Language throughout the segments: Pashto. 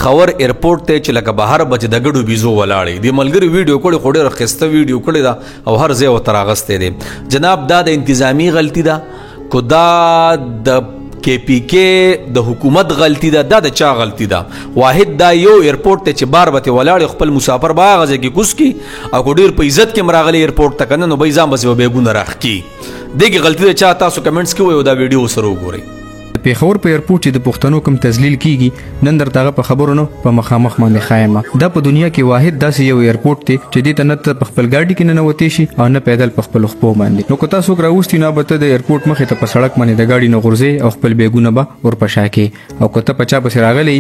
پیښور ایرپورټ ته چې لکه بهر بچ د ګډو بيزو ولاړې د ملګری ویډیو کړي خو ډېر خسته ویډیو کړي دا او هر ځای وتر اغستې دي جناب دا د انتظامی غلطي ده کو دا د KPK د حکومت غلطي ده د چا غلطي ده واحد دا یو ایرپورټ ته چې بار بته ولاړ خپل مسافر باغ ځکه کې کوس کی او ډیر په عزت کې مراغلي ایرپورټ ته کنه نو به ځام بس به ګونه راخ کی دغه غلطي ده چا تاسو کمنټس کې وایو دا ویډیو سره وګورئ پیښور په ایرپورټ چې د پښتنو کوم تذلیل کیږي نن درته په خبرونو په مخامخ باندې خایمه دا په دنیا کې واحد داسې یو ایرپورټ دی چې دې ته نه په خپل ګاډي کې نه وتی شي او نه پیدل په خپل خپو باندې نو که تاسو راوستي نه به د ایرپورټ مخې ته په سړک باندې د ګاډي نه غورځي او خپل بیګونه به ورپشا کې او که ته په چا پسې راغلی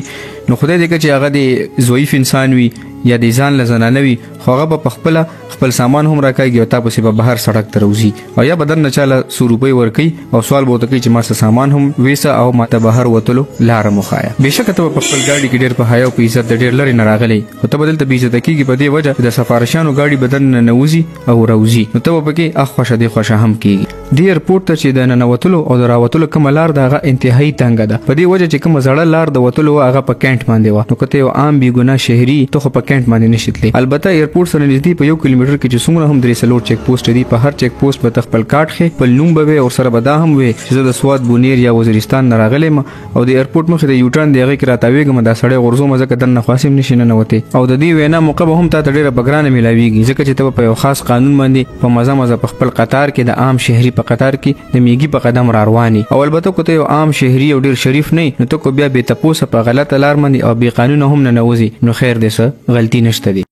نو خدای دې چې هغه د ضعیف انسان وي یا د ځان لزنانه وي خو هغه به خپل سامان هم راکاږي او تاسو به بهر سړک ته راوځي او یا بدن نه چاله 100 روپۍ ورکي او سوال به وکړي چې ما سامان هم وېسه او ماته بهر وتلو لار مخایا بهشکه ته په خپل ګاډي کې ډېر په حیا او په عزت ډېر لري نه راغلی خو ته بدل ته بي عزت کیږي په دې وجه د سفارشانو ګاډي بدن نه نوځي او راوځي نو ته به کې اخ خوشه دي خوشه هم کیږي د ایرپورټ ته چې د ننوتلو او د راوتلو کوم لار دغه انتهایی تنګ ده په دې وجه چې کوم زړه لار د وتلو هغه په کینټ باندې و نو کته یو عام بي ګنا شهري ته خو په کینټ باندې نشیتلی البته ایرپورټ سره نږدې په 1 کیلومتر کې چې څومره هم درې سلور چیک پوسټ دی په هر چیک پوسټ په خپل کارت خې په نوم به او سره به دا هم وي چې د سواد بونیر یا وزیرستان نه راغلم او د ایرپورټ مخې د یوټرن دیغه کې راتاویږم دا سړی غرزو مزه کدن نه خاصم نشي نه وته او د دې وینا موقع به هم ته ډیره بګرانه ملاویږي ځکه چې ته په یو خاص قانون باندې په مزه په خپل قطار کې د عام شهري په قطار کې د میګي په قدم را رواني او البته کوته یو عام شهري او ډیر شریف نه نو ته کو بیا به تاسو په غلطه لار باندې او بی قانون هم نه نوځي نو خیر دې څه غلطي نشته دي